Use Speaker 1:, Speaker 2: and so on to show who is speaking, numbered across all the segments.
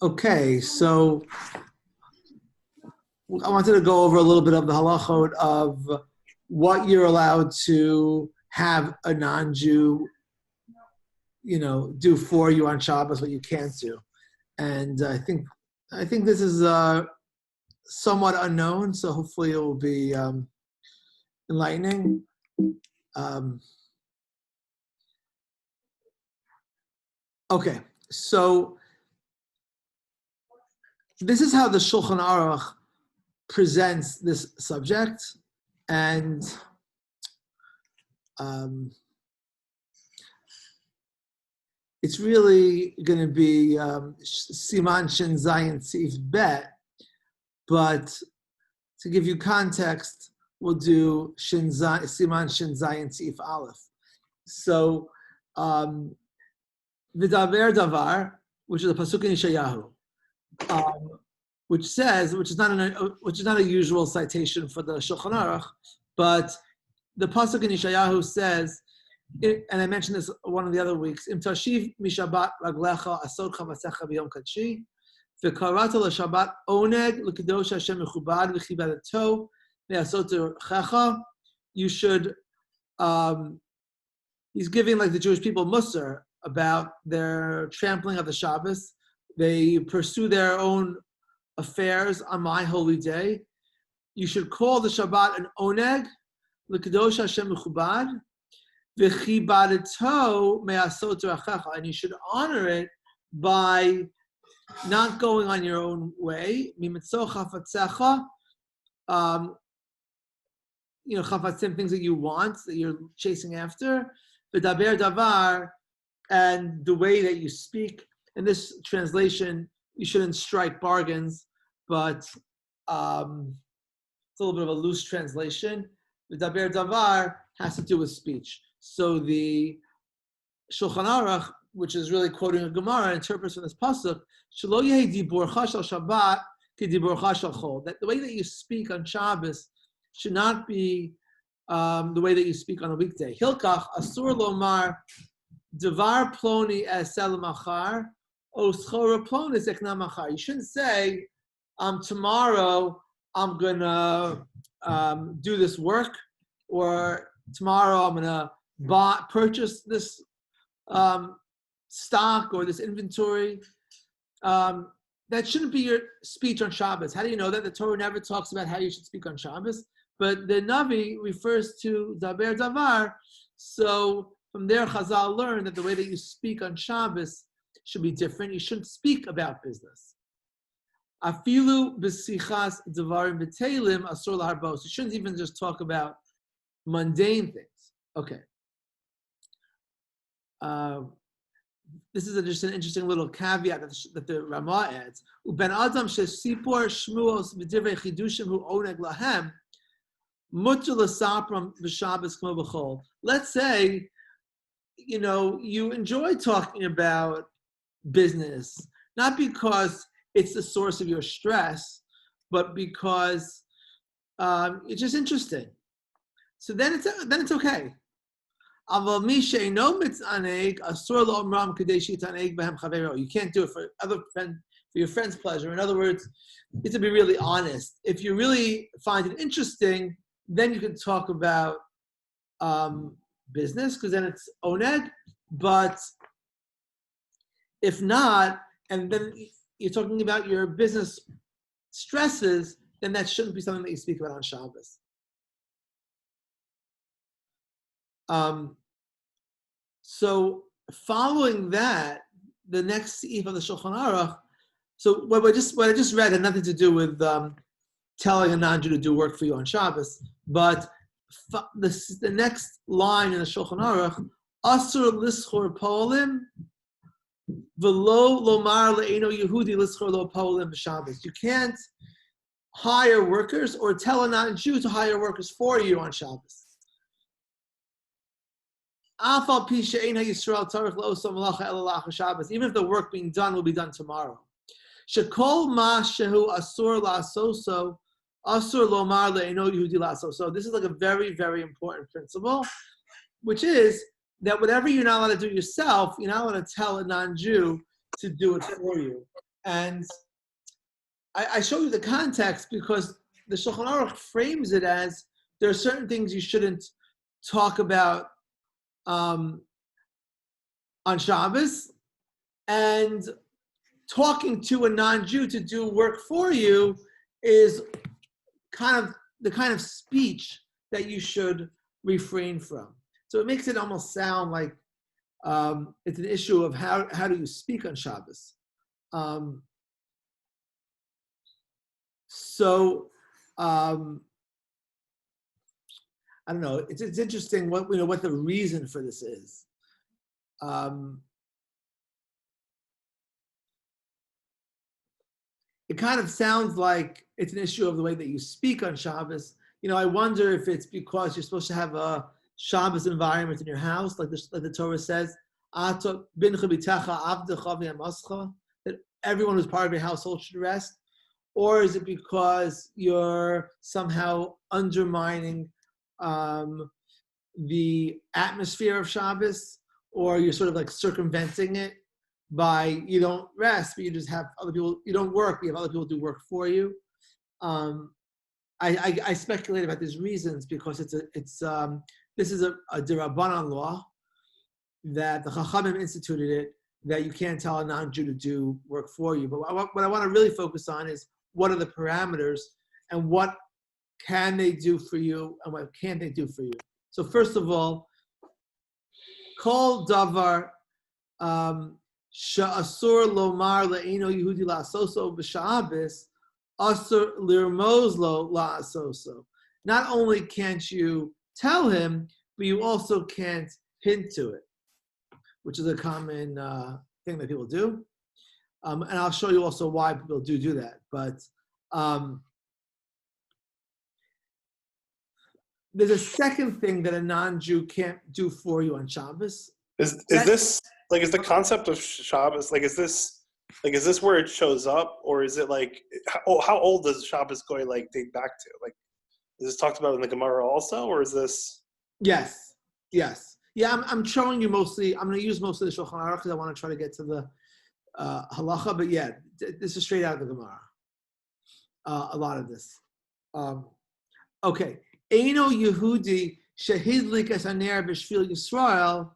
Speaker 1: Okay, so I wanted to go over a little bit of the halachot of what you're allowed to have a non-Jew, do for you on Shabbos, what you can't do. And I think this is somewhat unknown, so hopefully it will be enlightening. Okay, so this is how the Shulchan Aruch presents this subject, and it's really going to be Siman Shin Zayin Tzif Bet, but to give you context, we'll do Siman Shin Zayin Tzif Aleph. So, V'daber Davar, which is a pasuk in Yeshayahu, which is not a usual citation for the Shulchan Aruch, but the pasuk in Yeshayahu says, and I mentioned this one of the other weeks, Im tashiv mishabat raglecha asod chavasecha b'yom kadshi, v'karata l'shabat oneg l'kadosh Hashem mechubad v'chibadato ve'asot terchecha. You should, he's giving like the Jewish people Musar about their trampling of the Shabbos. They pursue their own affairs on my holy day. You should call the Shabbat an oneg l'kadosh Hashem mechubad. And you should honor it by not going on your own way. Chafatzim, things that you want, that you're chasing after. V'daber davar, and the way that you speak. In this translation, you shouldn't strike bargains, but it's a little bit of a loose translation. V'daber davar has to do with speech. So the Shulchan Aruch, which is really quoting a Gemara, interprets from this pasuk, "Shelo yehi diborcha shel Shabbat ki diborcha shel chol." That the way that you speak on Shabbos should not be the way that you speak on a weekday. Hilchos asur lomar devar ploni esel machar o schora ploni zekna machar. You shouldn't say, tomorrow I'm gonna do this work, or tomorrow I'm gonna purchase this stock or this inventory. That shouldn't be your speech on Shabbos. How do you know that? The Torah never talks about how you should speak on Shabbos, but the Navi refers to Daber Davar. So from there, Chazal learned that the way that you speak on Shabbos should be different. You shouldn't speak about business. Afilu b'sichas davarim b'teilim asur laharbos. You shouldn't even just talk about mundane things. Okay. This is just an interesting little caveat that the Ramah adds. Uben adam shesipor shmuos v'divrei chidushim hu oneg lahem mutar l'sapram v'shabbos kmo b'chol. Let's say, you enjoy talking about business, not because it's the source of your stress, but because it's just interesting. So then it's okay. You can't do it for your friend's pleasure. In other words, it's to be really honest. If you really find it interesting, then you can talk about business, because then it's oneg. But if not, and then you're talking about your business stresses, then that shouldn't be something that you speak about on Shabbos. So following that, the next seif of the Shulchan Aruch. So what I just read had nothing to do with telling a non-Jew to do work for you on Shabbos, but the next line in the Shulchan Aruch: Asur lischor polim v'lo lomar le'eno Yehudi lischor lo polim b'Shabbos. You can't hire workers or tell a non-Jew to hire workers for you on Shabbos. Even if the work being done will be done tomorrow. So this is like a very, very important principle, which is that whatever you're not allowed to do yourself, you're not allowed to tell a non-Jew to do it for you. And I show you the context because the Shulchan Aruch frames it as there are certain things you shouldn't talk about on Shabbos, and talking to a non-Jew to do work for you is kind of the kind of speech that you should refrain from. So it makes it almost sound like it's an issue of how do you speak on Shabbos. I don't know. It's interesting what the reason for this is. It kind of sounds like it's an issue of the way that you speak on Shabbos. I wonder if it's because you're supposed to have a Shabbos environment in your house, like the Torah says, that everyone who's part of your household should rest, or is it because you're somehow undermining the atmosphere of Shabbos, or you're sort of like circumventing it by you don't rest, but you just have other people, you don't work, but you have other people do work for you. I speculate about these reasons because this is a D'Rabbanan law that the Chachamim instituted it, that you can't tell a non-Jew to do work for you. But what I want to really focus on is what are the parameters and what can they do for you and what can't they do for you. So first of all, kol davar sha'asur lomar le'eno Yehudi la'asoso b'sha'abis asur lirmoz lo la'asoso. Not only can't you tell him, but you also can't hint to it, which is a common thing that people do. And I'll show you also why people do that. But there's a second thing that a non-Jew can't do for you on Shabbos.
Speaker 2: Is the concept of Shabbos, is this where it shows up, or is it how old does Shabbos Goy date back to? Is this talked about in the Gemara also, or is this?
Speaker 1: Yes. Yeah, I'm showing you mostly. I'm going to use mostly the Shulchan Aruch because I want to try to get to the halacha. But yeah, this is straight out of the Gemara. A lot of this. Okay. Eino Yehudi shehidlik es haner b'shvil Yisrael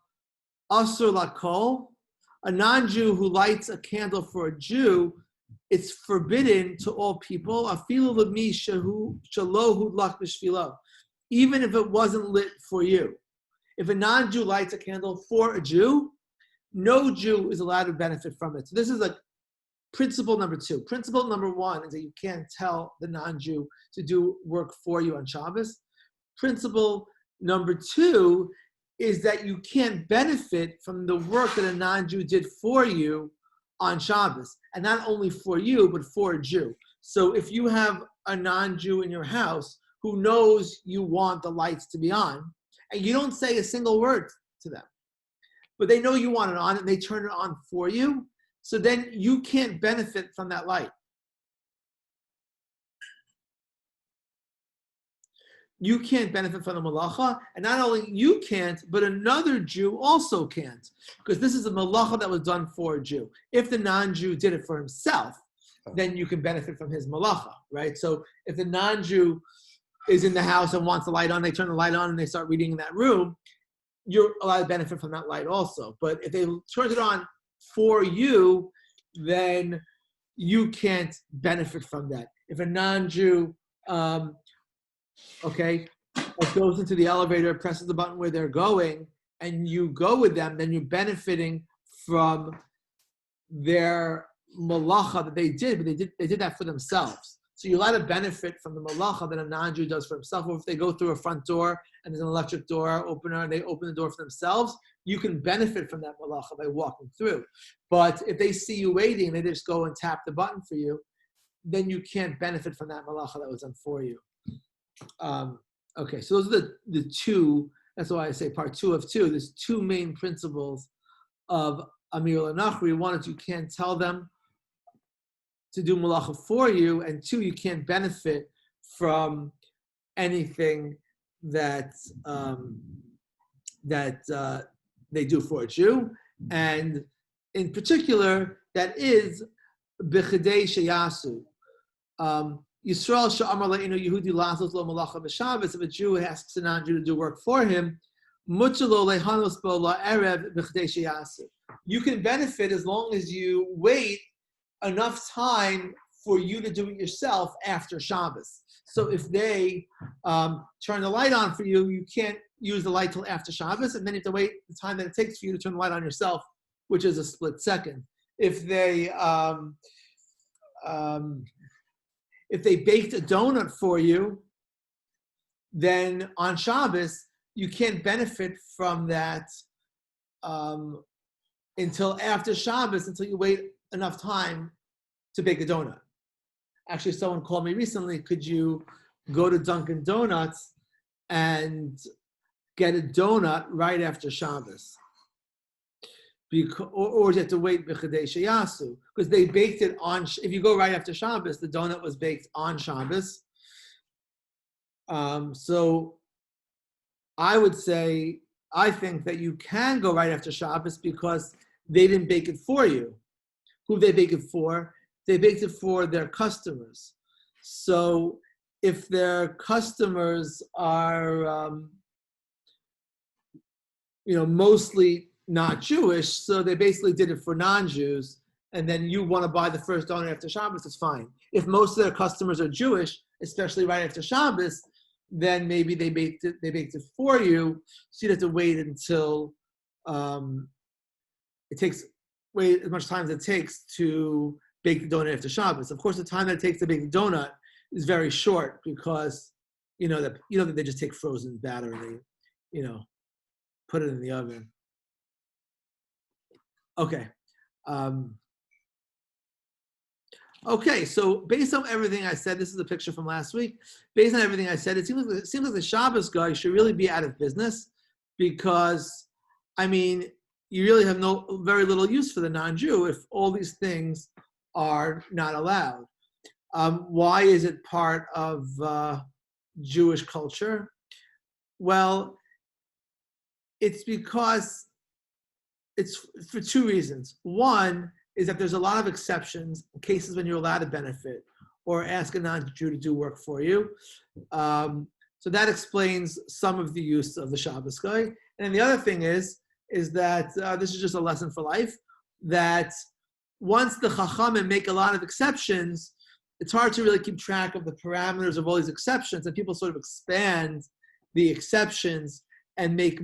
Speaker 1: asur lakol. A non-Jew who lights a candle for a Jew, it's forbidden to all people. Afilu l'mi shelo hudlak b'shvilo, even if it wasn't lit for you. If a non-Jew lights a candle for a Jew, no Jew is allowed to benefit from it. So this is principle number 2. Principle number 1 is that you can't tell the non-Jew to do work for you on Shabbos. Principle number 2 is that you can't benefit from the work that a non-Jew did for you on Shabbos. And not only for you, but for a Jew. So if you have a non-Jew in your house who knows you want the lights to be on, and you don't say a single word to them, but they know you want it on and they turn it on for you, so then you can't benefit from that light. You can't benefit from the malacha, and not only you can't, but another Jew also can't, because this is a malacha that was done for a Jew. If the non-Jew did it for himself, then you can benefit from his malacha, right? So if the non-Jew is in the house and wants the light on, they turn the light on and they start reading in that room, you're allowed to benefit from that light also. But if they turn it on for you, then you can't benefit from that. If a non-Jew, goes into the elevator, presses the button where they're going, and you go with them, then you're benefiting from their malacha that they did, but they did that for themselves. So you're allowed to benefit from the malacha that a non-Jew does for himself. Or if they go through a front door and there's an electric door opener and they open the door for themselves, you can benefit from that malacha by walking through. But if they see you waiting, they just go and tap the button for you, then you can't benefit from that malacha that was done for you. So those are the 2, that's why I say part 2 of 2. There's 2 main principles of Amir L'Nachri. 1 is you can't tell them to do malacha for you, and 2, you can't benefit from anything that they do for a Jew. And in particular, that is b'chidei sheyasu. Yisrael she'amar le'inu Yehudi lazos lo malacha b'Shabbos. If a Jew asks a non-Jew to do work for him, mutter lo lehanos bo la'erev b'chidei sheyasu. You can benefit as long as you wait enough time for you to do it yourself after Shabbos. So if they turn the light on for you, you can't use the light till after Shabbos, and then you have to wait the time that it takes for you to turn the light on yourself, which is a split second. If they baked a donut for you, then on Shabbos you can't benefit from that until after Shabbos, until you wait enough time to bake a donut. Actually, someone called me recently, could you go to Dunkin' Donuts and get a donut right after Shabbos? Or you have to wait b'chidei sheyasu, because they baked it on, if you go right after Shabbos, the donut was baked on Shabbos. So I would say, I think that you can go right after Shabbos because they didn't bake it for you. Who they bake it for? They baked it for their customers. So if their customers are, mostly not Jewish, so they basically did it for non-Jews, and then you want to buy the first donut after Shabbos, it's fine. If most of their customers are Jewish, especially right after Shabbos, then maybe they baked it for you, so you'd have to wait until wait as much time as it takes to bake the donut after Shabbos. Of course, the time that it takes to bake the donut is very short because that they just take frozen batter and they put it in the oven. Okay. Okay, so based on everything I said, this is a picture from last week. Based on everything I said, it seems like the Shabbos Goy should really be out of business because, you really have very little use for the non-Jew if all these things are not allowed. Why is it part of Jewish culture? Well, it's because it's for two reasons. One is that there's a lot of exceptions in cases when you're allowed to benefit or ask a non-Jew to do work for you. So that explains some of the use of the Shabbos Goy. And the other thing is that this is just a lesson for life, that once the Chachamim make a lot of exceptions, it's hard to really keep track of the parameters of all these exceptions, and people sort of expand the exceptions and make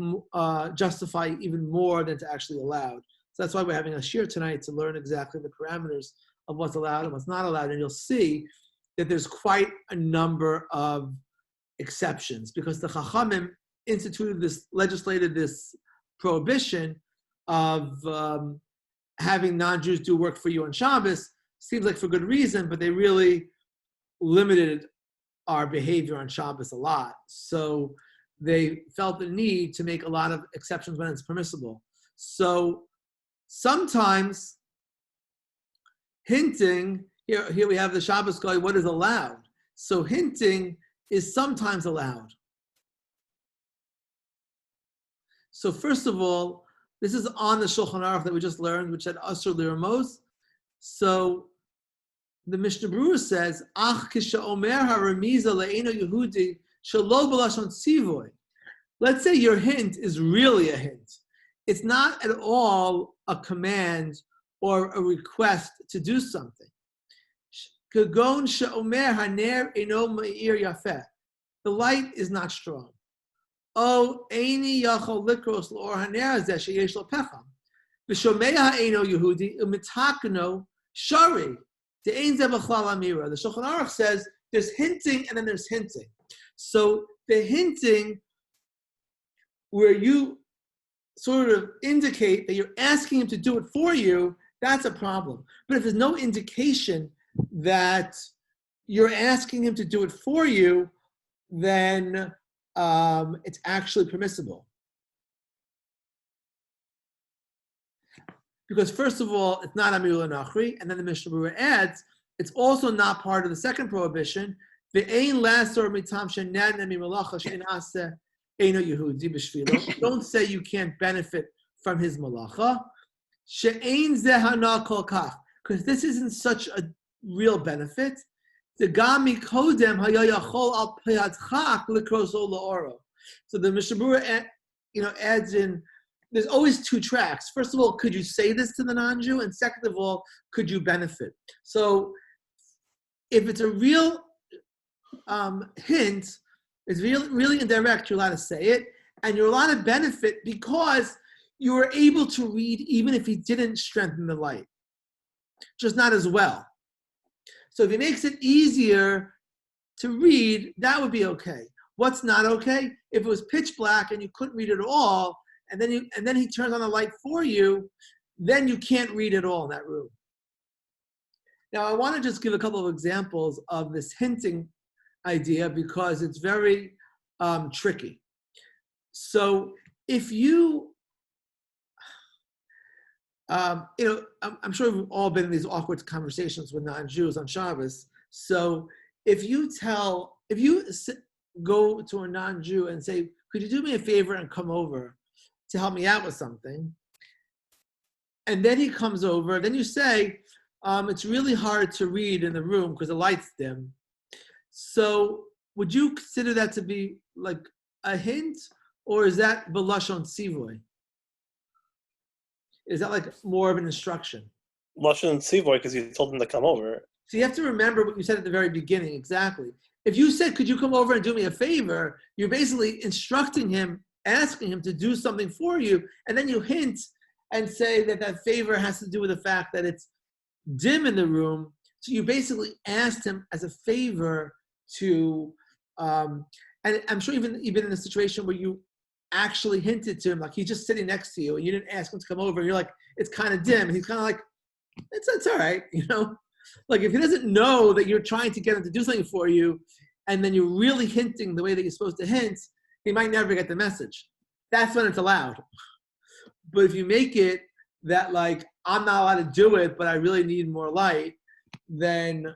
Speaker 1: justify even more than to actually allowed. So that's why we're having a shir tonight, to learn exactly the parameters of what's allowed and what's not allowed. And you'll see that there's quite a number of exceptions because the Chachamim legislated this prohibition of having non-Jews do work for you on Shabbos. Seems like for good reason, but they really limited our behavior on Shabbos a lot. So they felt the need to make a lot of exceptions when it's permissible. So sometimes hinting, here we have the Shabbos Goy, what is allowed? So hinting is sometimes allowed. So first of all, this is on the Shulchan Aruch that we just learned, which said Asur Liramos. So the Mishnah Berurah says, Ach kisha omer haramiza le'eno Yehudi shelo b'lashon tzivoy. Let's say your hint is really a hint. It's not at all a command or a request to do something. Kagon she'omer haner eno me'ir yafeh. The light is not strong. Oh, eini yachol likros l'or haner hazeh sheyesh lo pecham. V'shomei ha'eno Yehudi u'mitakno shari. The Shulchan Aruch says there's hinting and then there's hinting. So the hinting where you sort of indicate that you're asking him to do it for you, that's a problem. But if there's no indication that you're asking him to do it for you, then it's actually permissible. Because first of all, it's not Amir Nachri, and then the Mishnah Berurah adds, it's also not part of the second prohibition. Don't say you can't benefit from his malacha. because this isn't such a real benefit. The gami kodem hayayachol al peyadchak likroso laoro. So the Mishnah Berurah, adds in. There's always two tracks. First of all, could you say this to the non-Jew? And second of all, could you benefit? So if it's a real hint, it's really indirect, you're allowed to say it, and you're allowed to benefit because you were able to read even if he didn't strengthen the light, just not as well. So if he makes it easier to read, that would be okay. What's not okay? If it was pitch black and you couldn't read at all, and then he turns on the light for you, then you can't read at all in that room. Now, I want to just give a couple of examples of this hinting idea because it's very tricky. So if you, I'm sure we've all been in these awkward conversations with non-Jews on Shabbos. So if you go to a non-Jew and say, could you do me a favor and come over to help me out with something? And then he comes over, then you say, it's really hard to read in the room because the light's dim. So would you consider that to be like a hint, or is that b'lashon tzivoy? Is that like more of an instruction?
Speaker 2: Lashon tzivoy, because you told him to come over.
Speaker 1: So you have to remember what you said at the very beginning, exactly. If you said, could you come over and do me a favor, you're basically instructing him, asking him to do something for you, and then you hint and say that favor has to do with the fact that it's dim in the room. So you basically asked him as a favor to, and I'm sure even in a situation where you actually hinted to him, like he's just sitting next to you and you didn't ask him to come over, and you're like, it's kind of dim. And he's kind of like, it's all right, Like if he doesn't know that you're trying to get him to do something for you, and then you're really hinting the way that you're supposed to hint, he might never get the message. That's when it's allowed. But if you make it that like, I'm not allowed to do it, but I really need more light, then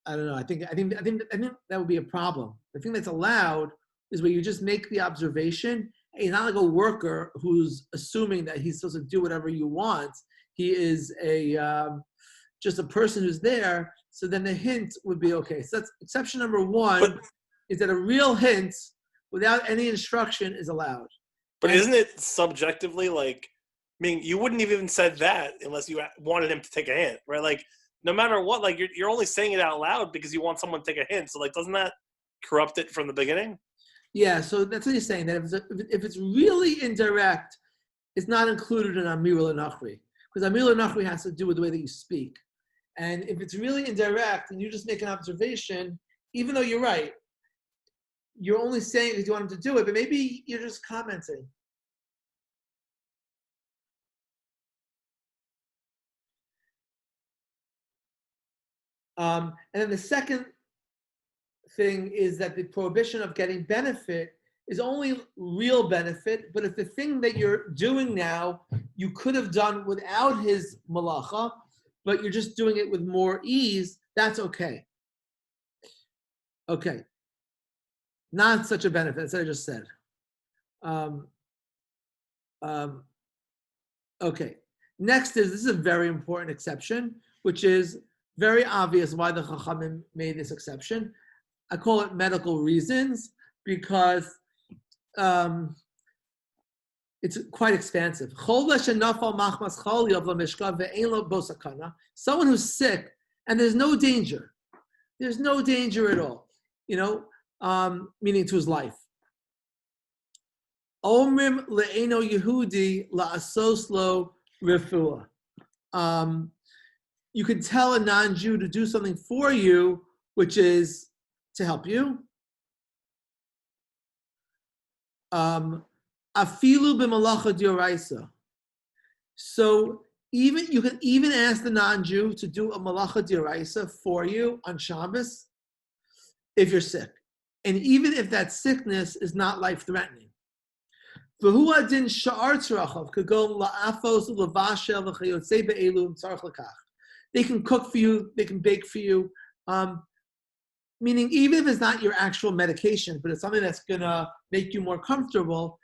Speaker 1: I don't know. I think that would be a problem. The thing that's allowed is where you just make the observation. He's not like a worker who's assuming that he's supposed to do whatever you want. He is just a person who's there. So then the hint would be okay. So that's exception number one, is that a real hint without any instruction is allowed.
Speaker 2: But isn't it subjectively like, I mean, you wouldn't have even said that unless you wanted him to take a hint, right? Like, no matter what, like you're only saying it out loud because you want someone to take a hint. So like, doesn't that corrupt it from the beginning? Yeah, so that's what he's saying, that if it's really indirect, it's not included in Amir L'Nachri, because Amir L'Nachri has to do with the way that you speak. And if it's really indirect and you just make an observation, even though you're right, you're only saying it because you want him to do it, but maybe you're just commenting. And then the second thing is that the prohibition of getting benefit is only real benefit, but if the thing that you're doing now, you could have done without his malacha, but you're just doing it with more ease, that's okay. Okay. Not such a benefit, that's what I just said. Okay. Next this is a very important exception, which is very obvious why the Chachamim made this exception. I call it medical reasons because it's quite expansive. Someone who's sick and there's no danger. There's no danger at all, meaning to his life. Omrim le'eno Yehudi la'asos lo refuah. You can tell a non-Jew to do something for you, which is to help you. Afilu b'malacha d'oraisa. So you can even ask the non-Jew to do a malacha d'oraisa for you on Shabbos if you're sick, and even if that sickness is not life-threatening. V'hu adin sha'ar tzarachav kagol la'afos u'lavashel v'chayotzei be'elu tzarach l'kach. They can cook for you, they can bake for you, meaning even if it's not your actual medication, but it's something that's gonna make you more comfortable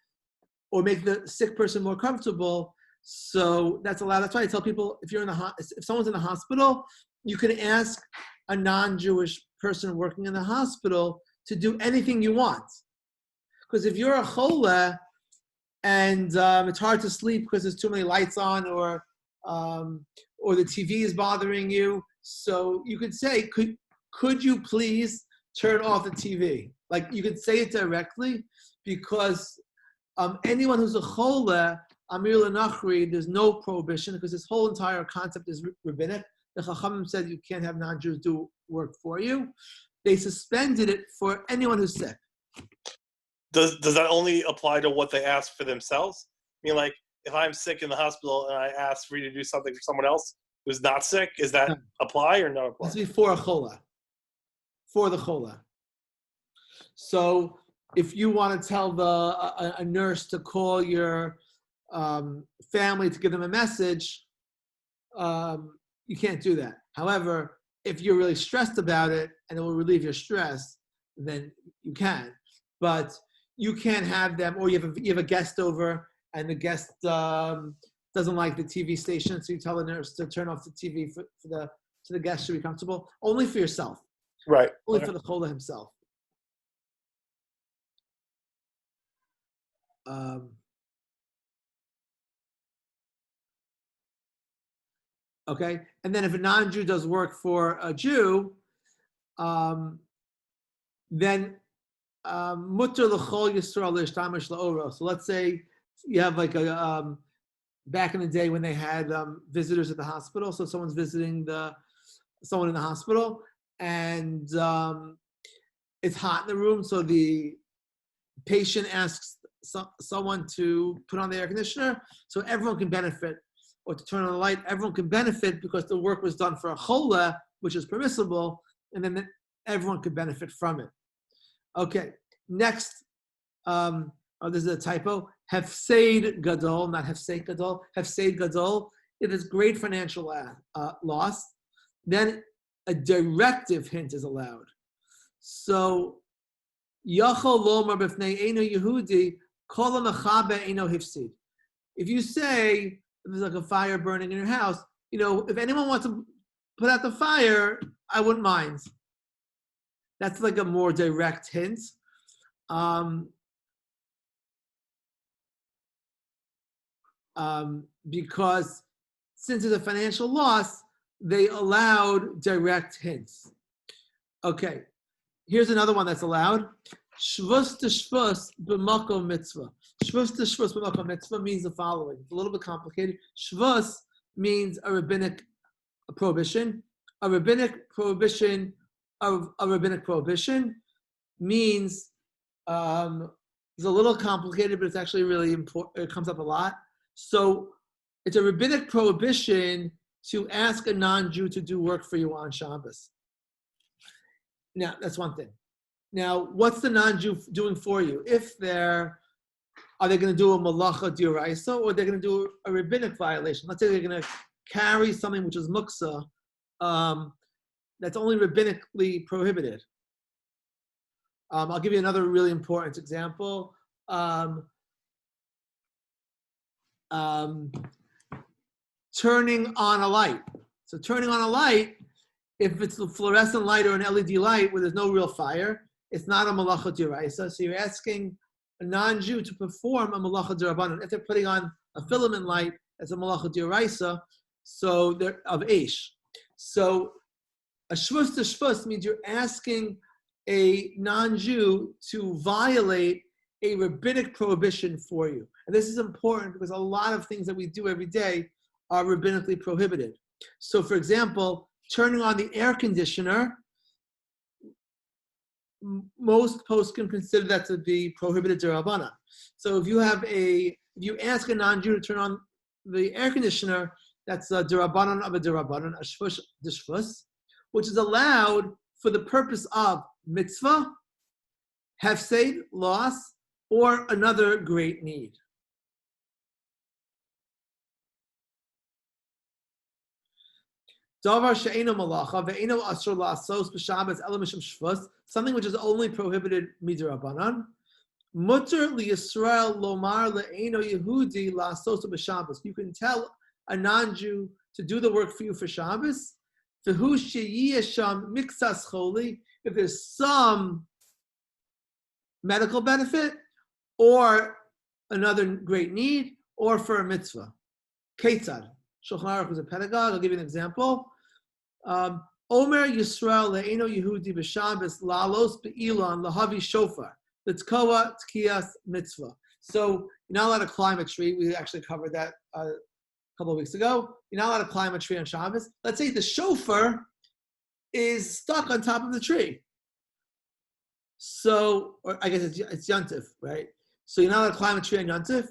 Speaker 2: or make the sick person more comfortable,
Speaker 1: So that's allowed. That's why I tell people if someone's in the hospital, you can ask a non-Jewish person working in the hospital to do anything you want. Because if you're a chola and it's hard to sleep because there's too many lights on, or the TV is bothering you, so you could say, could you please turn off the TV? Like, you could say it directly, because anyone who's a chola, Amir L'Nachri, there's no prohibition, because this whole entire concept is rabbinic. The Chachamim said you can't have non-Jews do work for you. They suspended it for anyone who's sick.
Speaker 2: Does that only apply to what they ask for themselves? I mean, like, if I'm sick in the hospital and I ask for you to do something for someone else who's not sick, is that apply or not apply?
Speaker 1: It's before a chola. For the chola. So if you want to tell a nurse to call your family to give them a message, you can't do that. However, if you're really stressed about it and it will relieve your stress, then you can. But you can't have them, or you have a guest over and the guest doesn't like the TV station, so you tell the nurse to turn off the TV so the guest should be comfortable. Only for yourself.
Speaker 2: Right.
Speaker 1: Only for the chola himself. Okay, and then if a non-Jew does work for a Jew, then mutter l'chol yisrael l'ishtamish la'oro. So let's say you have like a back in the day when they had visitors at the hospital. So someone's visiting someone in the hospital, and it's hot in the room. So the patient asks someone to put on the air conditioner, so everyone can benefit, or to turn on the light. Everyone can benefit because the work was done for a chola, which is permissible, and then everyone could benefit from it. Okay, next, this is a typo. Hefseid gadol, not hefseid gadol. Hefseid gadol. It is great financial loss. Then a directive hint is allowed. So, yachol lomar b'fnei eino Yehudi kol ha'mechabe eino hifsid. If you say there's like a fire burning in your house, if anyone wants to put out the fire, I wouldn't mind. That's like a more direct hint. Because since it's a financial loss, they allowed direct hints. Okay, here's another one that's allowed. Shvus to shvus b'makom mitzvah. Shvus to shvus b'makom mitzvah means the following. It's a little bit complicated. Shvus means a rabbinic prohibition. A rabbinic prohibition means it's a little complicated, but it's actually really important. It comes up a lot. So it's a rabbinic prohibition to ask a non-Jew to do work for you on Shabbos. Now, that's one thing. Now, what's the non-Jew doing for you? Are they going to do a malacha d'oraisa, or they're going to do a rabbinic violation? Let's say they're going to carry something which is muksa, that's only rabbinically prohibited. I'll give you another really important example. Turning on a light. So turning on a light, if it's a fluorescent light or an LED light where there's no real fire, it's not a malacha d'oraisa. So you're asking a non-Jew to perform a malacha d'Rabbanan. If they're putting on a filament light, it's a malacha d'oraisa, so they're of eish. So a shvus to shvus means you're asking a non-Jew to violate a rabbinic prohibition for you. And this is important because a lot of things that we do every day are rabbinically prohibited. So for example, turning on the air conditioner, most poskim consider that to be prohibited d'Rabbanan. So if you ask a non-Jew to turn on the air conditioner, that's a d'Rabbanan of a d'Rabbanan, a shvus d'shvus, which is allowed for the purpose of mitzvah, hefseid, loss, or another great need. Davar she'eno malacha ve'eno asur la'asos b'Shabbos ela mishum shvus, something which is only prohibited midrabanan. Mutter liyisrael lomar le'eno Yehudi la'asoso b'Shabbos. You can tell a non-Jew to do the work for you for Shabbos. V'hu sheyiyesham miksas choli. If there's some medical benefit, or another great need, or for a mitzvah. Ketzad. Shulchan Aruch was a pedagogue. I'll give you an example. Omer Yisrael le'eno Yehudi b'Shabbos la'alos be'ilan lahavi shofar. L'tkoa tkiyas mitzvah. So you're not allowed to climb a tree. We actually covered that a couple of weeks ago. You're not allowed to climb a tree on Shabbos. Let's say the shofar is stuck on top of the tree. So, or I guess it's Yontif, right? So you're not allowed to climb a tree on Yontif.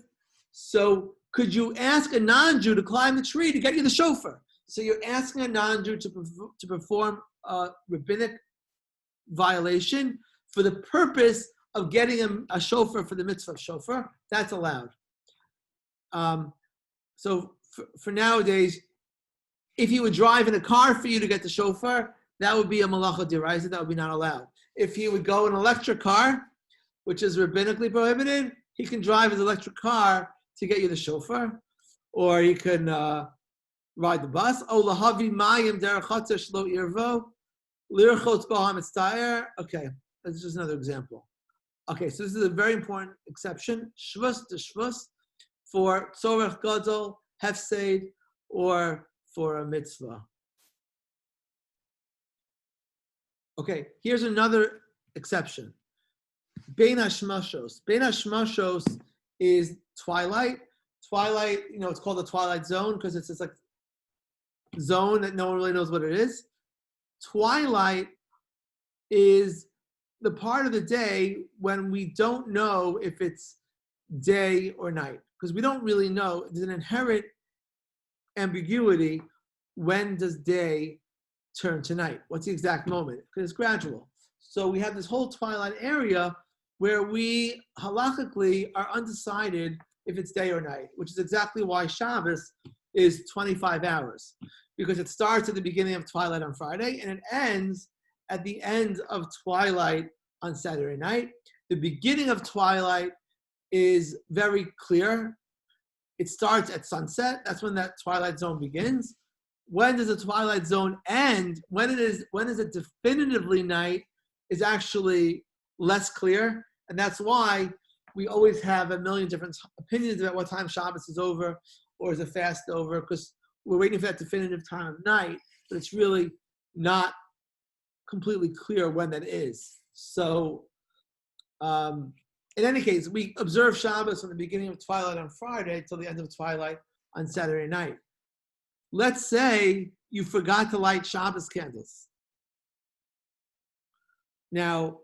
Speaker 1: So could you ask a non-Jew to climb the tree to get you the shofar? So you're asking a non-Jew to perform a rabbinic violation for the purpose of getting him a shofar for the mitzvah of shofar. That's allowed. So for nowadays, if he would drive in a car for you to get the shofar, that would be a malacha deraisa. That would be not allowed. If he would go in an electric car, which is rabbinically prohibited, he can drive his electric car to get you the shofar, or he can ride the bus. Oh, lahavi mayim derech chatzah shlo irvo lirchotz boham etzayer. Okay, that's just another example. Okay, so this is a very important exception. Shvus to shvus for tzorech gadol, hefseid, or for a mitzvah. Okay, here's another exception. Bein hashmashos. Bein hashmashos is twilight. Twilight, it's called the twilight zone because it's this like zone that no one really knows what it is. Twilight is the part of the day when we don't know if it's day or night because we don't really know. There's an inherent ambiguity. When does day turn to night? What's the exact moment? Because it's gradual. So we have this whole twilight area where we halachically are undecided if it's day or night, which is exactly why Shabbos is 25 hours, because it starts at the beginning of twilight on Friday and it ends at the end of twilight on Saturday night. The beginning of twilight is very clear. It starts at sunset. That's when that twilight zone begins. When does the twilight zone end? When is it definitively night is actually less clear. And that's why we always have a million different opinions about what time Shabbos is over or is the fast over, because we're waiting for that definitive time of night, but it's really not completely clear when that is. So in any case, we observe Shabbos from the beginning of twilight on Friday till the end of twilight on Saturday night. Let's say you forgot to light Shabbos candles. Now,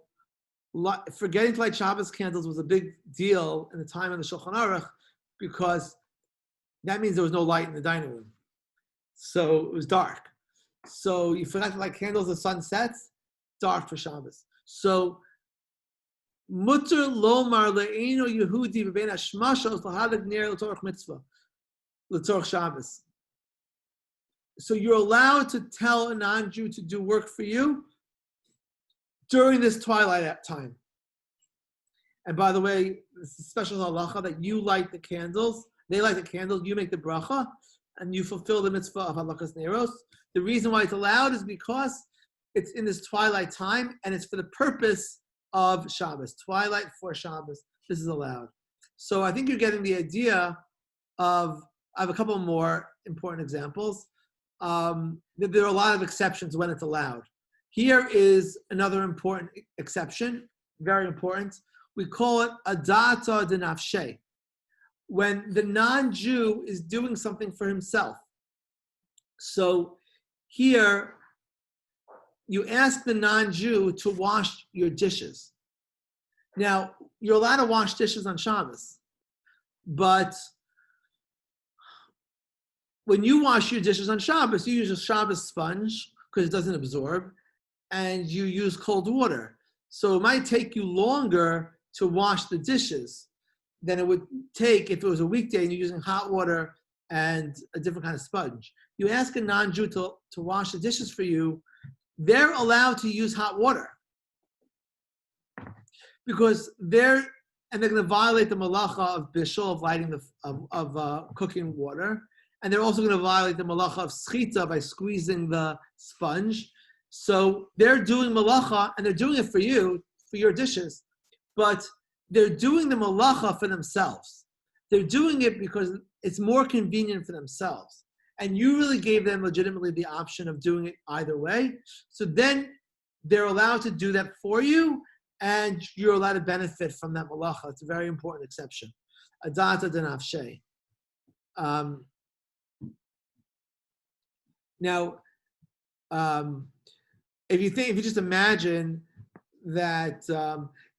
Speaker 1: forgetting to light Shabbos candles was a big deal in the time of the Shulchan Aruch because that means there was no light in the dining room. So it was dark. So you forgot to light candles, the sun sets, dark for Shabbos. So mutter lomar le'eno Yehudi v'bein hashmashos l'hadag ner l'torach mitzvah l'torach Shabbos. So you're allowed to tell a non-Jew to do work for you during this twilight time. And by the way, it's a special halacha that you light the candles, they light the candles, you make the bracha, and you fulfill the mitzvah of halakas neros. The reason why it's allowed is because it's in this twilight time, and it's for the purpose of Shabbos. Twilight for Shabbos, this is allowed. So I think you're getting the idea of, I have a couple more important examples. There are a lot of exceptions when it's allowed. Here is another important exception, very important. We call it adata denafshe. When the non-Jew is doing something for himself. So here, you ask the non-Jew to wash your dishes. Now, you're allowed to wash dishes on Shabbos, but when you wash your dishes on Shabbos, you use a Shabbos sponge because it doesn't absorb, and you use cold water. So it might take you longer to wash the dishes than it would take if it was a weekday and you're using hot water and a different kind of sponge. You ask a non-Jew to wash the dishes for you, they're allowed to use hot water because they're and they're going to violate the malacha of bishul, of lighting cooking water, and they're also going to violate the malacha of schita by squeezing the sponge. So they're doing malacha, and they're doing it for you, for your dishes, but they're doing the malacha for themselves. They're doing it because it's more convenient for themselves. And you really gave them legitimately the option of doing it either way. So then they're allowed to do that for you, and you're allowed to benefit from that malacha. It's a very important exception. Adata denafshe. Now, if you just imagine that,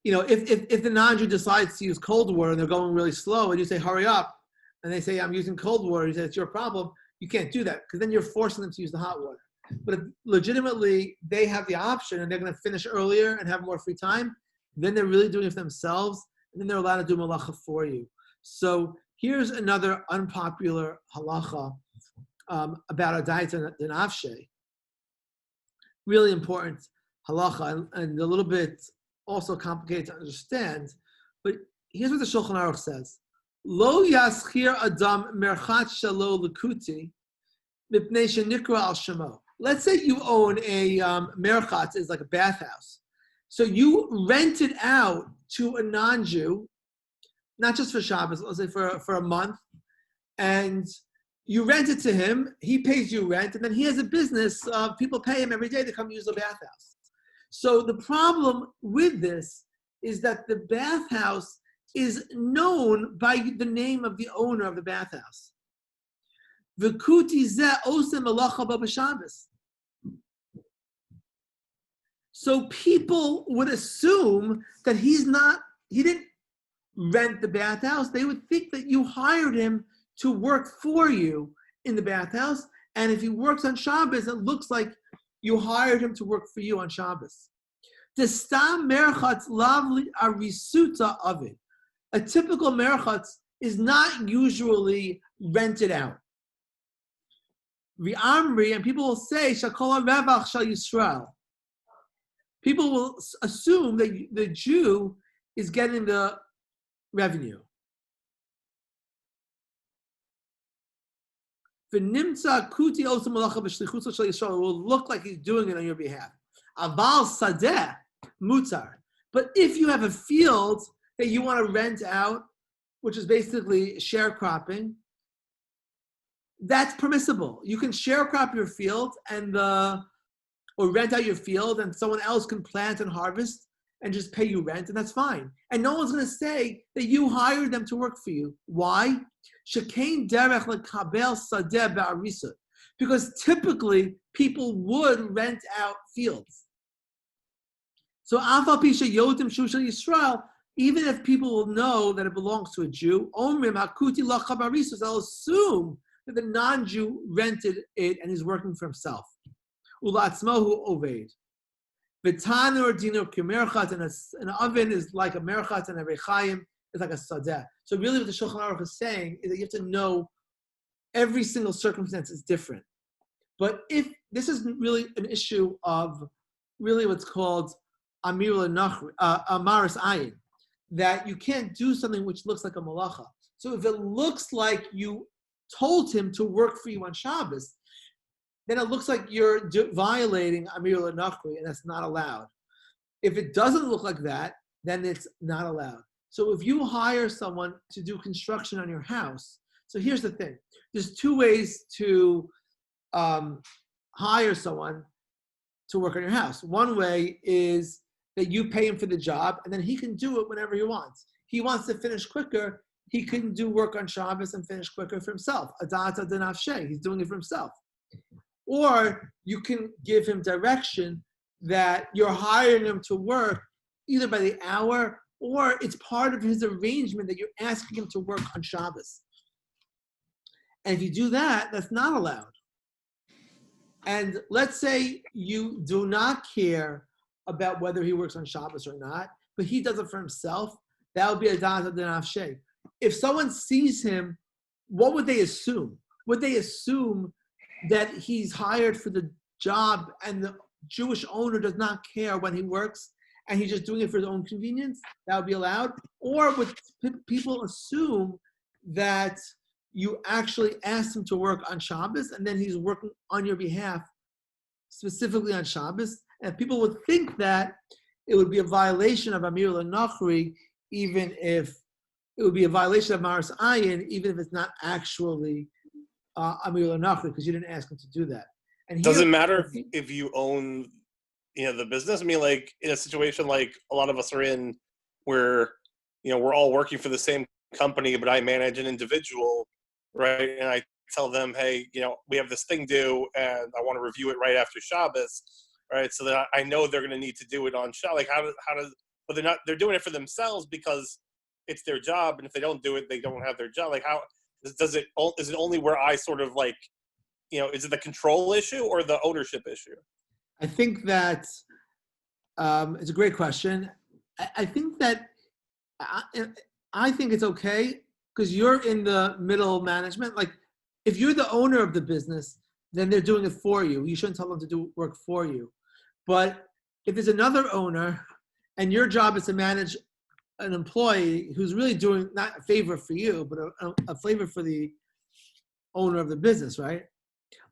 Speaker 1: if the non-Jew decides to use cold water and they're going really slow, and you say, hurry up, and they say, I'm using cold water, you say, it's your problem, you can't do that, because then you're forcing them to use the hot water. But if legitimately they have the option and they're going to finish earlier and have more free time, then they're really doing it for themselves, and then they're allowed to do malacha for you. So here's another unpopular halacha about adaita denafshe. Really important halacha, and a little bit also complicated to understand. But here's what the Shulchan Aruch says: Lo yaschir adam merchat shalo likuti mipnei shenikra al shemo. Let's say you own a merchat, is like a bathhouse. So you rent it out to a non-Jew, not just for Shabbos, let's say for a month, and you rent it to him, he pays you rent, and then he has a business, people pay him every day to come use the bathhouse. So the problem with this is that the bathhouse is known by the name of the owner of the bathhouse. So people would assume that he didn't rent the bathhouse. They would think that you hired him to work for you in the bathhouse. And if he works on Shabbos, it looks like you hired him to work for you on Shabbos. The stam merchatz lavli arisuta of it. A typical merchatz is not usually rented out. V'amri, and people will say, shakol revach shal Yisrael. People will assume that the Jew is getting the revenue. V'nimtza kuti osam malacha b'shlichuto shal Yisrael. It will look like he's doing it on your behalf. Aval sadeh mutar. But if you have a field that you want to rent out, which is basically sharecropping, that's permissible. You can sharecrop your field or rent out your field, and someone else can plant and harvest and just pay you rent, and that's fine. And no one's going to say that you hired them to work for you. Why? Shekain derech lekabel sadeh ba'arisa. Because typically people would rent out fields. So afal pisha yotim shushal Yisrael, even if people will know that it belongs to a Jew, omrim hakuti lachab arisa, they'll assume that the non-Jew rented it and is working for himself. Ulatzmohu oved. V'tanur dinur k'merchat, and an oven is like a merchat, and a rechayim is like a sadeh. So really what the Shulchan Aruch is saying is that you have to know every single circumstance is different. But if this is really an issue of really what's called amaris ayin, that you can't do something which looks like a malacha. So if it looks like you told him to work for you on Shabbos, then it looks like you're violating Amir Nachri, and that's not allowed. If it doesn't look like that, then it's not allowed. So if you hire someone to do construction on your house, so here's the thing. There's two ways to hire someone to work on your house. One way is that you pay him for the job, and then he can do it whenever he wants. He wants to finish quicker, he can do work on Shabbos and finish quicker for himself. Adata denafshe, he's doing it for himself. Or you can give him direction that you're hiring him to work either by the hour, or it's part of his arrangement that you're asking him to work on Shabbos. And if you do that, that's not allowed. And let's say you do not care about whether he works on Shabbos or not, but he does it for himself, that would be a data denafshe. If someone sees him, what would they assume? Would they assume that he's hired for the job and the Jewish owner does not care when he works, and he's just doing it for his own convenience, that would be allowed. Or would people assume that you actually asked him to work on Shabbos, and then he's working on your behalf specifically on Shabbos? And people would think that it would be a violation of Amir Nachri, even if it would be a violation of Maris Ayin, even if it's not actually Amir Nachri, because you didn't ask him to do that. And
Speaker 2: does it matter if you own, the business? I mean, like in a situation like a lot of us are in, where we're all working for the same company, but I manage an individual, right? And I tell them, hey, we have this thing due, and I want to review it right after Shabbos, right? So that I know they're going to need to do it on Shabbos. Like how does, but they're doing it for themselves because it's their job, and if they don't do it, they don't have their job. Like how is it only where I sort of like, is it the control issue or the ownership issue?
Speaker 1: I think that it's a great question. I think that I think it's okay because you're in the middle management. Like if you're the owner of the business, then they're doing it for you. You shouldn't tell them to do work for you. But if there's another owner and your job is to manage an employee who's really doing not a favor for you, but a favor for the owner of the business, right?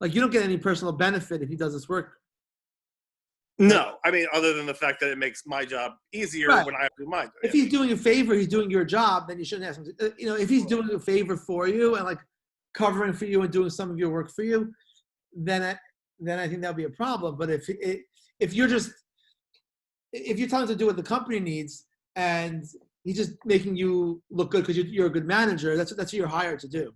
Speaker 1: Like you don't get any personal benefit if he does this work.
Speaker 2: No, I mean, other than the fact that it makes my job easier when I have to do mine.
Speaker 1: If he's doing a favor, he's doing your job, then you shouldn't ask him to, if he's doing a favor for you and like covering for you and doing some of your work for you, then I think that'll be a problem. But if you're telling him to do what the company needs and he's just making you look good because you're a good manager, that's what you're hired to do.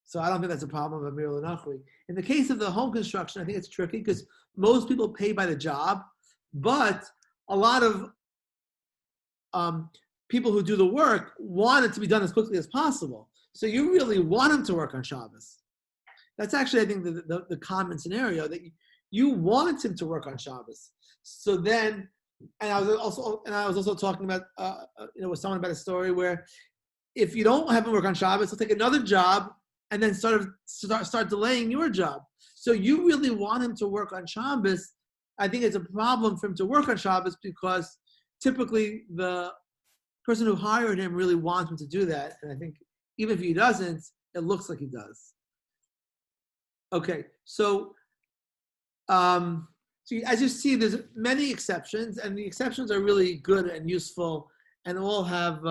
Speaker 1: So I don't think that's a problem of Amir Nachri. In the case of the home construction, I think it's tricky because most people pay by the job, but a lot of people who do the work want it to be done as quickly as possible. So you really want them to work on Shabbos. That's actually, I think, the common scenario, that you want him to work on Shabbos. So then, and I was also talking about, with someone about a story where if you don't have him work on Shabbos, he'll take another job and then start delaying your job. So you really want him to work on Shabbos. I think it's a problem for him to work on Shabbos because typically the person who hired him really wants him to do that. And I think even if he doesn't, it looks like he does. Okay, so as you see, there's many exceptions, and the exceptions are really good and useful and all have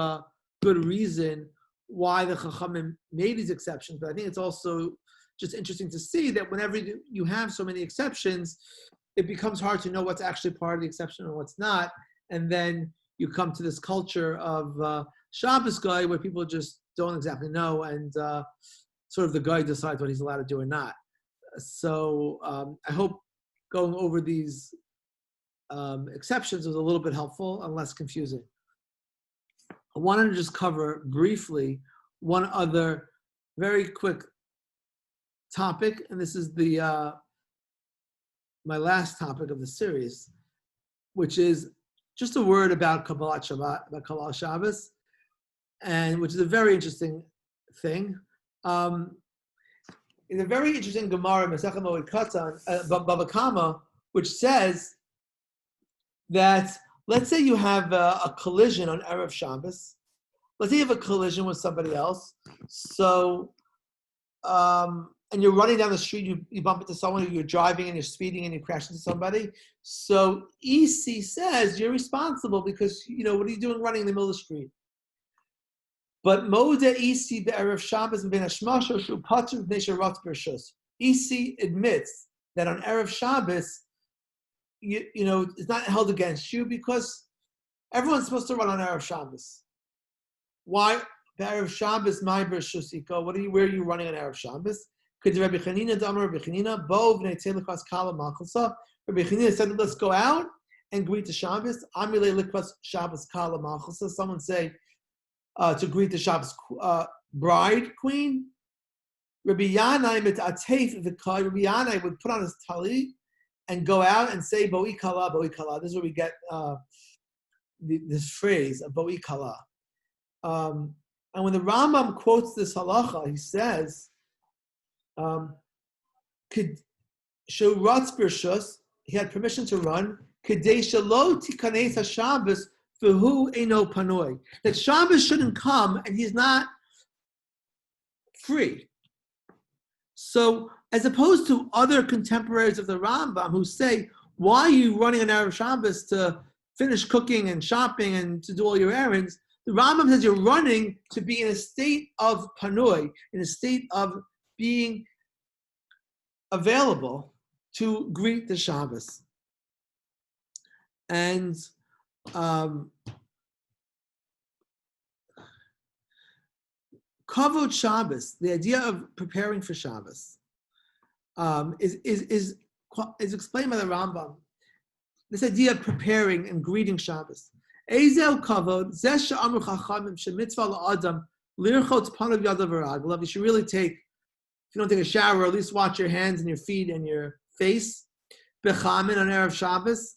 Speaker 1: good reason why the Chachamim made these exceptions. But I think it's also just interesting to see that whenever you have so many exceptions, it becomes hard to know what's actually part of the exception and what's not. And then you come to this culture of Shabbos Goy where people just don't exactly know, and sort of the guy decides what he's allowed to do or not. So I hope going over these exceptions was a little bit helpful and less confusing. I wanted to just cover briefly one other very quick topic, and this is my last topic of the series, which is just a word about Kabbalas Shabbos, and which is a very interesting thing. In a very interesting Gemara, Masechet Moed Katan, Bava Kama, which says that, let's say you have a collision on Erev Shabbos. Let's say you have a collision with somebody else. So, and you're running down the street, you bump into someone, you're driving and you're speeding and you crash into somebody. So EC says you're responsible because, what are you doing running in the middle of the street? But Moda EC Erev Shabbos ben Hashmasha Shu Patur Bnei Sharat Bershus. EC admits that on Erev Shabbos, it's not held against you because everyone's supposed to run on Erev Shabbos. Why? Erev Shabbos, my Bershusiko. Where are you running on Erev Shabbos? Could Rabbi Chanina Damar Rabbi Chanina Bo Bnei Telikas Kala Malchusa? Rabbi Chanina said, let's go out and greet the Shabbos. Amile Likwas Shabbos Kala Malchusa. Someone say, to greet the Shabbos bride queen. Rabbi Yanai Rabbi Yanai would put on his talit and go out and say Boi Kala, Boi Kala. This is where we get this phrase, Boi Kala. And when the Rambam quotes this halacha, he says, he had permission to run, Kadesha lo tikanes Shabbos v'hu eino panoi. That Shabbos shouldn't come and he's not free. So, as opposed to other contemporaries of the Rambam who say, why are you running an Erev Shabbos to finish cooking and shopping and to do all your errands? The Rambam says you're running to be in a state of panoi, in a state of being available to greet the Shabbos. And Kavod Shabbos, the idea of preparing for Shabbos, is explained by the Rambam. This idea of preparing and greeting Shabbos. Ezel kavod zeh she'amru chachamim shemitzvah la'adam lirchot panav yadav v'raglav. You should really take, if you don't take a shower, at least wash your hands and your feet and your face. Bechamin on Erev Shabbos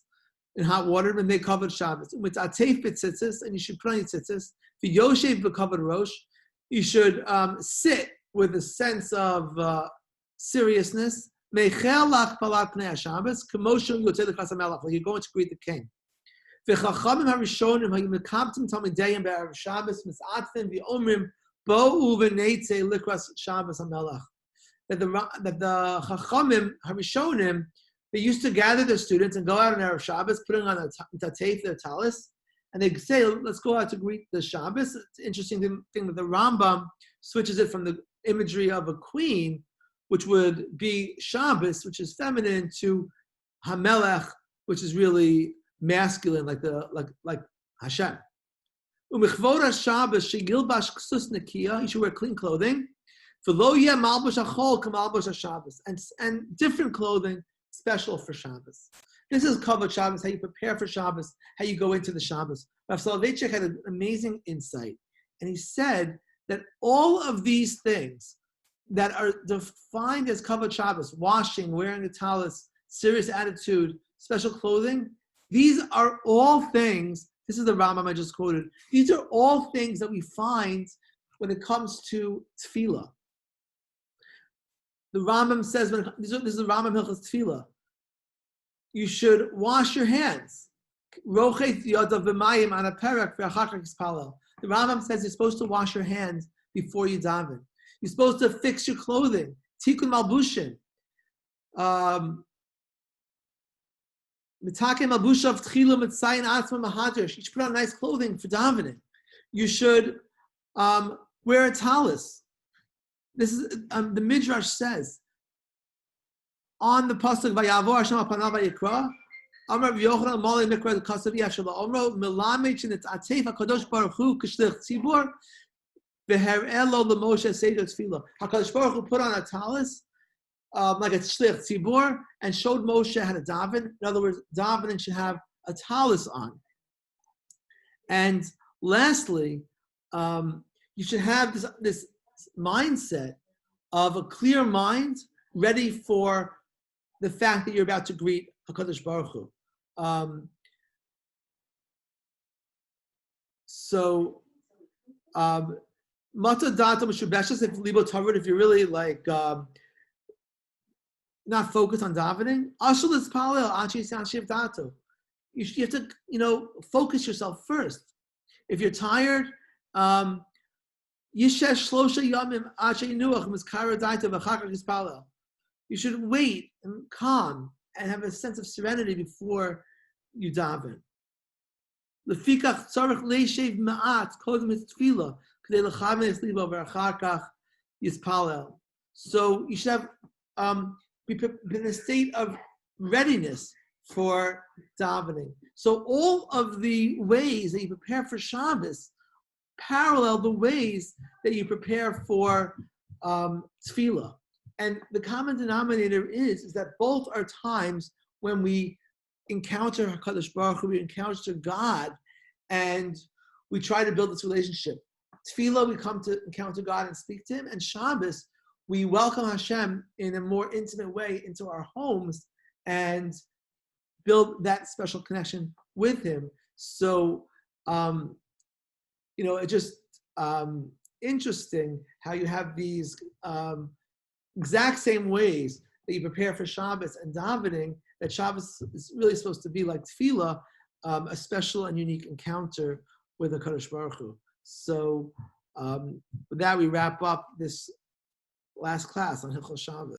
Speaker 1: in hot water when they covered Shabbos. With atef b'tzitzis, and you should put on your tzitzis. V'yoshev b'kavod rosh. You should sit with a sense of seriousness. Meichel lach palat pnei Shabbos, k'moshem yotzei l'chas hamelach, like you're going to greet the king. V'chachamim harishonim ha'yimekabtim talmideyim be'erev Shabbos mis'atfim v'omrim bo'u v'neitzei l'chas Shabbos hamelach. That the chachamim harishonim, they used to gather their students and go out on Erev Shabbos, putting on a tatef, their talis, and they say, let's go out to greet the Shabbos. It's an interesting thing that the Rambam switches it from the imagery of a queen, which would be Shabbos, which is feminine, to Hamelech, which is really masculine, like Hashem. Umichvod Shabbos shegilbash ksus nekiya. You should wear clean clothing. V'lo yeh malbush achol k'malbush Shabbos, and different clothing special for Shabbos. This is Kavod Shabbos, how you prepare for Shabbos, how you go into the Shabbos. Rav Soloveitchik had an amazing insight, and he said that all of these things that are defined as Kavod Shabbos, washing, wearing a talis, serious attitude, special clothing, these are all things, this is the Rambam I just quoted, these are all things that we find when it comes to tefillah. The Rambam says, this is the Rambam Hilchos Tefillah, you should wash your hands. The Rambam says you're supposed to wash your hands before you daven. You're supposed to fix your clothing. Tikkun malbushin. You should put on nice clothing for davening. You should wear a talis. This is the Midrash says on the pasuk Vayavor Hashem apanav vayikra. Amar Yochanan Malay Mikra Kasavi Yashala Omro Milamich and it's Atef Hakadosh Baruch Hu Kishlich Tzibur Veherelo LeMoshe Seder Tefillah. Hakadosh Baruch Hu put on a talis like a Shlich Tzibur and showed Moshe how to daven. In other words, davening should have a talis on. And lastly, you should have this mindset of a clear mind, ready for the fact that you're about to greet HaKadosh Baruch Hu. Mata data meshubeshes if libo tarid, if you're really like not focused on davening, ashul is palel anchi sanshiv dato. You have to, focus yourself first. If you're tired, yishesh shlosha yamim ache nuach miskara daita v'chakar yispalel. You should wait and calm and have a sense of serenity before you daven. Lefikach tzarich leishev ma'at kodem es tefillah k'dei lechaven es libo v'achar kach yispalel. So you should have be in a state of readiness for davening. So all of the ways that you prepare for Shabbos parallel the ways that you prepare for tefillah. And the common denominator is that both are times when we encounter HaKadosh Baruch Hu, we encounter God, and we try to build this relationship. Tefillah, we come to encounter God and speak to Him, and Shabbos, we welcome Hashem in a more intimate way into our homes and build that special connection with Him. So, it's just interesting how you have these exact same ways that you prepare for Shabbos and davening, that Shabbos is really supposed to be like tefillah, a special and unique encounter with the Kadosh Baruch Hu. So with that, we wrap up this last class on Hilchos Shabbos.